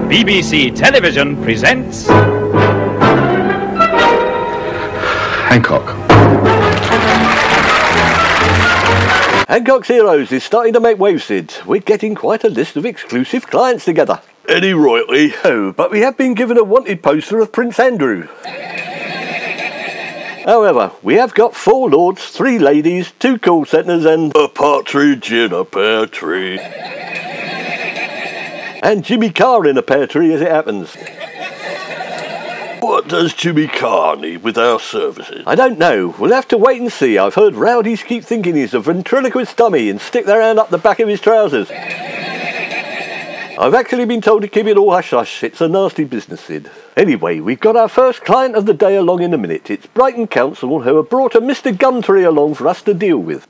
BBC Television presents... Hancock. Hancock's Heroes is starting to make waves, Sid. We're getting quite a list of exclusive clients together. Any rightly? Oh, but we have been given a wanted poster of Prince Andrew. However, we have got 4 lords, 3 ladies, 2 call centres and... a partridge in a pear tree. And Jimmy Carr in a pear tree as it happens. What does Jimmy Carr need with our services? I don't know. We'll have to wait and see. I've heard rowdies keep thinking he's a ventriloquist dummy and stick their hand up the back of his trousers. I've actually been told to keep it all hush-hush. It's a nasty business, Sid. Anyway, we've got our first client of the day along in a minute. It's Brighton Council, who have brought a Mr. Gumtree along for us to deal with.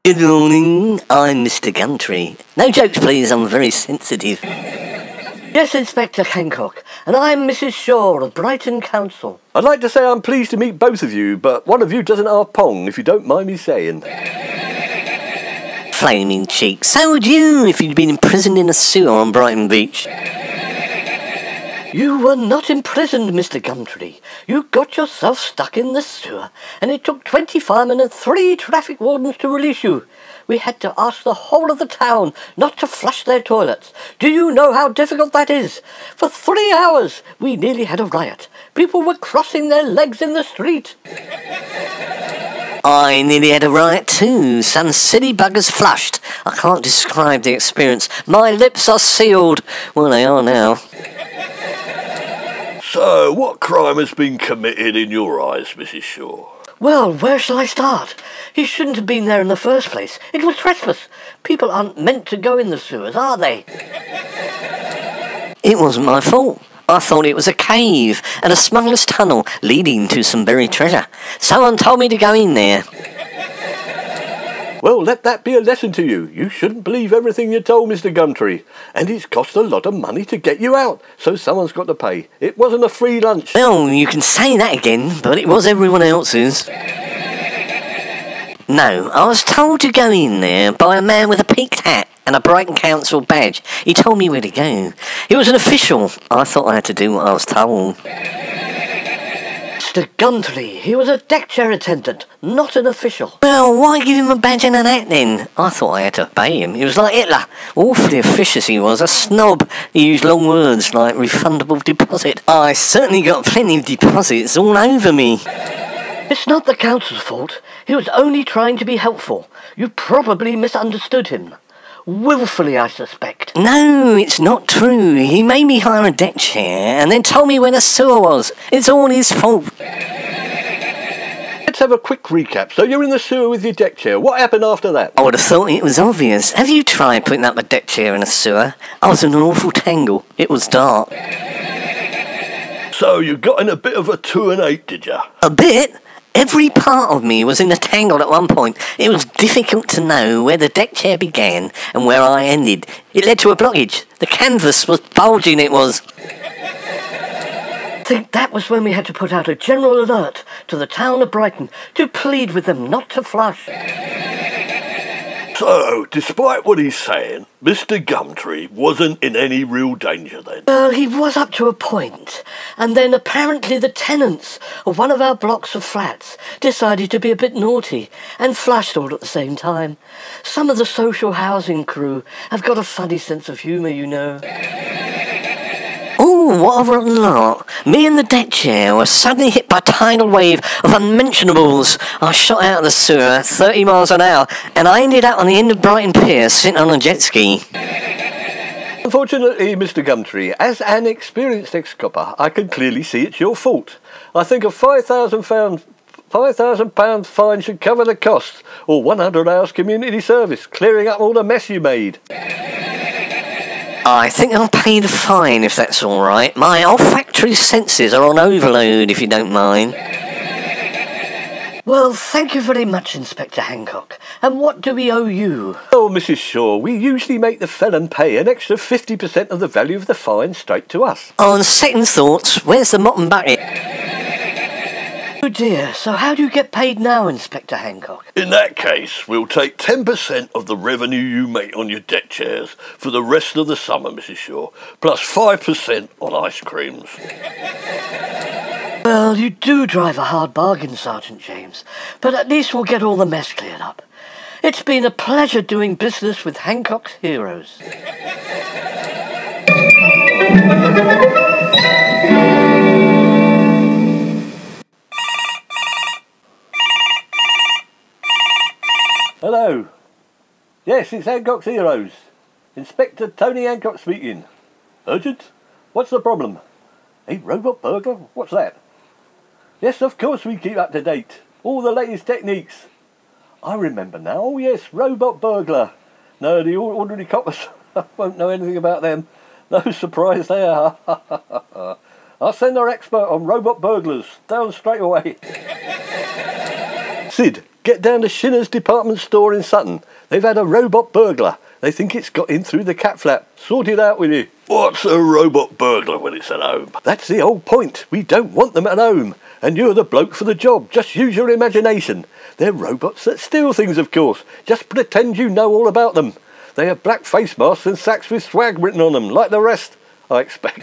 Good morning, I'm Mr. Gumtree. No jokes, please, I'm very sensitive. Yes, Inspector Hancock, and I'm Mrs. Shaw of Brighton Council. I'd like to say I'm pleased to meet both of you, but one of you doesn't have pong, if you don't mind me saying. Flaming cheek, so would you if you'd been imprisoned in a sewer on Brighton Beach. You were not imprisoned, Mr. Gumtree. You got yourself stuck in the sewer, and it took 20 firemen and 3 traffic wardens to release you. We had to ask the whole of the town not to flush their toilets. Do you know how difficult that is? For 3 hours, we nearly had a riot. People were crossing their legs in the street. I nearly had a riot too. Some silly buggers flushed. I can't describe the experience. My lips are sealed. Well, they are now. So, what crime has been committed in your eyes, Mrs. Shaw? Well, where shall I start? He shouldn't have been there in the first place. It was trespass. People aren't meant to go in the sewers, are they? It wasn't my fault. I thought it was a cave and a smuggler's tunnel leading to some buried treasure. Someone told me to go in there. Well, let that be a lesson to you. You shouldn't believe everything you're told, Mr. Gumtree. And it's cost a lot of money to get you out, so someone's got to pay. It wasn't a free lunch. Well, you can say that again, but it was everyone else's. No, I was told to go in there by a man with a peaked hat and a Brighton Council badge. He told me where to go. He was an official. I thought I had to do what I was told. Mr. Gumtree, he was a deck chair attendant, not an official. Well, why give him a badge and an hat then? I thought I had to obey him. He was like Hitler. Awfully officious he was, a snob. He used long words like refundable deposit. I certainly got plenty of deposits all over me. It's not the council's fault. He was only trying to be helpful. You probably misunderstood him. Willfully, I suspect. No, it's not true. He made me hire a deck chair and then told me where the sewer was. It's all his fault. Let's have a quick recap. So you're in the sewer with your deck chair. What happened after that? I would have thought it was obvious. Have you tried putting up a deck chair in a sewer? I was in an awful tangle. It was dark. So, you got in a bit of a 2 and 8, did ya? A bit? Every part of me was in a tangle at one point. It was difficult to know where the deck chair began and where I ended. It led to a blockage. The canvas was bulging, it was. I think that was when we had to put out a general alert to the town of Brighton to plead with them not to flush. So, despite what he's saying, Mr. Gumtree wasn't in any real danger then? Well, he was up to a point, and then apparently the tenants of one of our blocks of flats decided to be a bit naughty and flushed all at the same time. Some of the social housing crew have got a funny sense of humour, you know. Oh, what a rotten lot. Me and the deck chair were suddenly hit by a tidal wave of unmentionables. I shot out of the sewer at 30 miles an hour, and I ended up on the end of Brighton Pier sitting on a jet ski. Unfortunately, Mr. Gumtree, as an experienced ex-copper, I can clearly see it's your fault. I think a £5,000 fine should cover the costs, or 100 hours community service, clearing up all the mess you made. I think I'll pay the fine if that's all right. My olfactory senses are on overload, if you don't mind. Well, thank you very much, Inspector Hancock. And what do we owe you? Oh, Mrs. Shaw, we usually make the felon pay an extra 50% of the value of the fine straight to us. On second thoughts, where's the mop and bucket? You dear, so how do you get paid now, Inspector Hancock? In that case, we'll take 10% of the revenue you make on your deck chairs for the rest of the summer, Mrs. Shaw, plus 5% on ice creams. Well, you do drive a hard bargain, Sergeant James, but at least we'll get all the mess cleared up. It's been a pleasure doing business with Hancock's heroes. Hello. Yes, it's Hancock's Heroes. Inspector Tony Hancock speaking. Urgent? What's the problem? A robot burglar? What's that? Yes, of course we keep up to date. All the latest techniques. I remember now. Oh yes, robot burglar. No, the ordinary coppers won't know anything about them. No surprise there. I'll send our expert on robot burglars down straight away. Sid, get down to Shinner's department store in Sutton. They've had a robot burglar. They think it's got in through the cat flap. Sort it out with you. What's a robot burglar when it's at home? That's the whole point. We don't want them at home. And you're the bloke for the job. Just use your imagination. They're robots that steal things, of course. Just pretend you know all about them. They have black face masks and sacks with swag written on them, like the rest, I expect.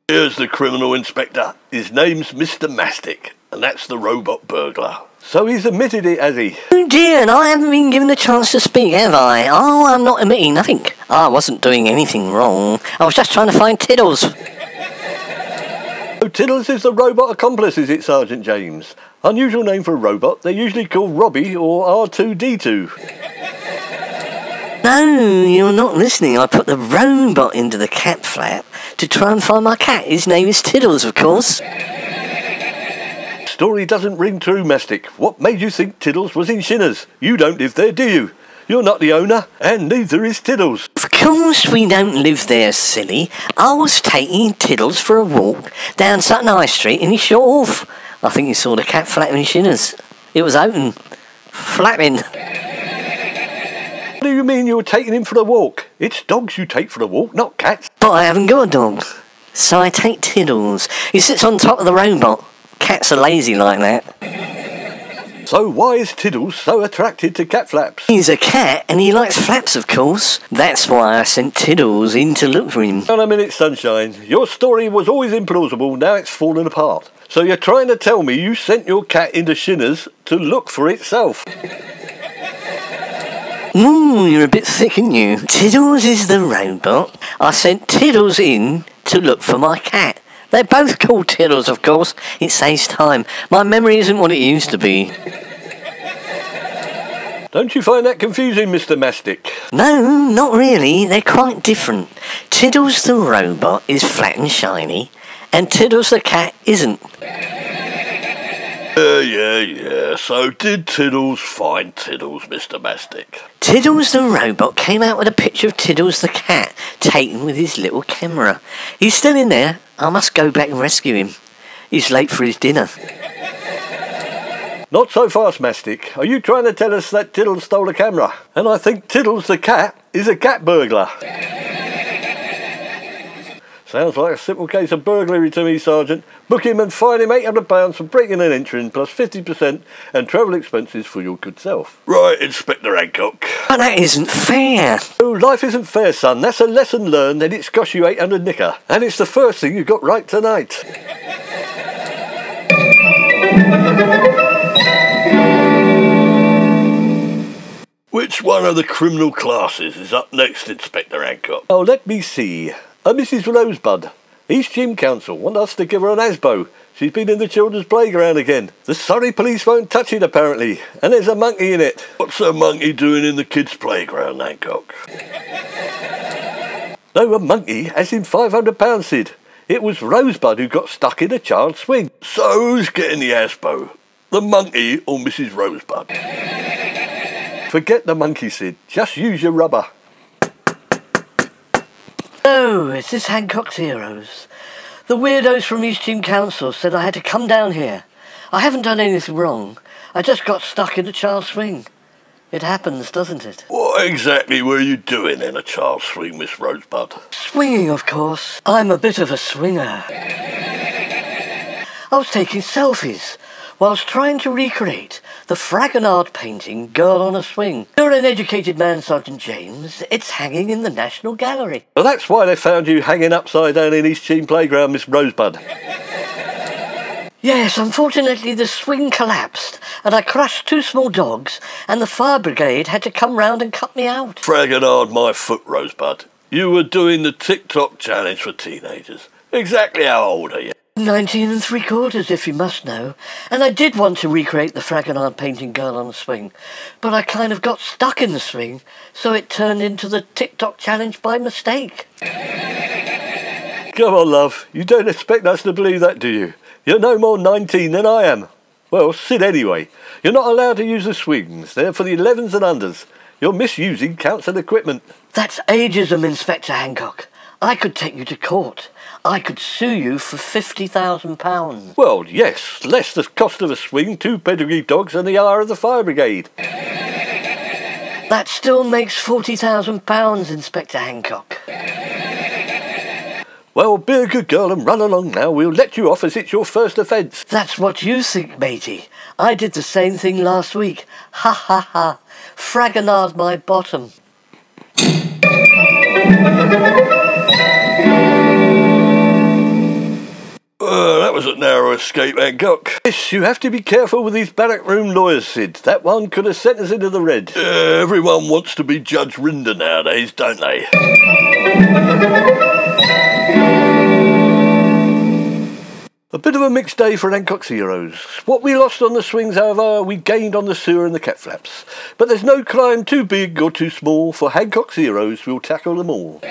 Here's the criminal inspector. His name's Mr. Mastic, and that's the robot burglar. So he's admitted it, has he? Oh dear, and I haven't been given a chance to speak, have I? Oh, I'm not admitting nothing. I wasn't doing anything wrong. I was just trying to find Tiddles. So Tiddles is the robot accomplice, is it, Sergeant James? Unusual name for a robot. They're usually called Robbie or R2-D2. No, you're not listening. I put the robot into the cat flap to try and find my cat. His name is Tiddles, of course. Story doesn't ring true, Mastic. What made you think Tiddles was in Shinner's? You don't live there, do you? You're not the owner, and neither is Tiddles. Of course we don't live there, silly. I was taking Tiddles for a walk down Sutton High Street and he shot off. I think he saw the cat flap in Shinner's. It was open. Flapping. What do you mean you were taking him for a walk? It's dogs you take for a walk, not cats. But I haven't got a dog. So I take Tiddles. He sits on top of the robot. Cats are lazy like that. So why is Tiddles so attracted to cat flaps? He's a cat and he likes flaps, of course. That's why I sent Tiddles in to look for him. Hang on a minute, Sunshine. Your story was always implausible, now it's fallen apart. So you're trying to tell me you sent your cat into Shinner's to look for itself? You're a bit thick, aren't you? Tiddles is the robot. I sent Tiddles in to look for my cat. They're both called Tiddles, of course. It saves time. My memory isn't what it used to be. Don't you find that confusing, Mr. Mastic? No, not really. They're quite different. Tiddles the robot is flat and shiny, and Tiddles the cat isn't. Yeah. So did Tiddles find Tiddles, Mr. Mastic? Tiddles the robot came out with a picture of Tiddles the cat, taken with his little camera. He's still in there. I must go back and rescue him. He's late for his dinner. Not so fast, Mastic. Are you trying to tell us that Tiddles stole a camera? And I think Tiddles the cat is a cat burglar. Sounds like a simple case of burglary to me, Sergeant. Book him and fine him £800 for breaking and entering, plus 50% and travel expenses for your good self. Right, Inspector Hancock. But that isn't fair. Oh, life isn't fair, son. That's a lesson learned and it's cost you 800 nicker. And it's the first thing you got right tonight. Which one of the criminal classes is up next, Inspector Hancock? Oh, let me see. Mrs. Rosebud. East Gym Council want us to give her an ASBO. She's been in the children's playground again. The Surrey police won't touch it, apparently. And there's a monkey in it. What's a monkey doing in the kids' playground, Hancock? No, a monkey, as in £500, Sid. It was Rosebud who got stuck in a child's swing. So who's getting the ASBO? The monkey or Mrs. Rosebud? Forget the monkey, Sid. Just use your rubber. Oh, it's this Hancock's Heroes. The weirdos from East Team Council said I had to come down here. I haven't done anything wrong. I just got stuck in a child's swing. It happens, doesn't it? What exactly were you doing in a child swing, Miss Rosebud? Swinging, of course. I'm a bit of a swinger. I was taking selfies whilst trying to recreate the Fragonard painting Girl on a Swing. You're an educated man, Sergeant James. It's hanging in the National Gallery. Well, that's why they found you hanging upside down in East Cheam Playground, Miss Rosebud. Yes, unfortunately the swing collapsed and I crushed 2 small dogs and the fire brigade had to come round and cut me out. Fragonard my foot, Rosebud. You were doing the TikTok challenge for teenagers. Exactly how old are you? 19 3/4, if you must know. And I did want to recreate the Fragonard painting Girl on a Swing, but I kind of got stuck in the swing, so it turned into the TikTok challenge by mistake. Come on, love. You don't expect us to believe that, do you? You're no more 19 than I am. Well, sit anyway. You're not allowed to use the swings. They're for the 11s and unders. You're misusing council equipment. That's ageism, Inspector Hancock. I could take you to court. I could sue you for £50,000. Well, yes, less the cost of a swing, 2 pedigree dogs and the hire of the fire brigade. That still makes £40,000, Inspector Hancock. Well, be a good girl and run along now. We'll let you off as it's your first offence. That's what you think, matey. I did the same thing last week. Ha ha ha. Fragonard my bottom. That was a narrow escape, Hancock. Yes, you have to be careful with these barrack room lawyers, Sid. That one could have sent us into the red. Everyone wants to be Judge Rinder nowadays, don't they? A bit of a mixed day for Hancock's heroes. What we lost on the swings, however, we gained on the sewer and the cat flaps. But there's no crime too big or too small, for Hancock's heroes will tackle them all.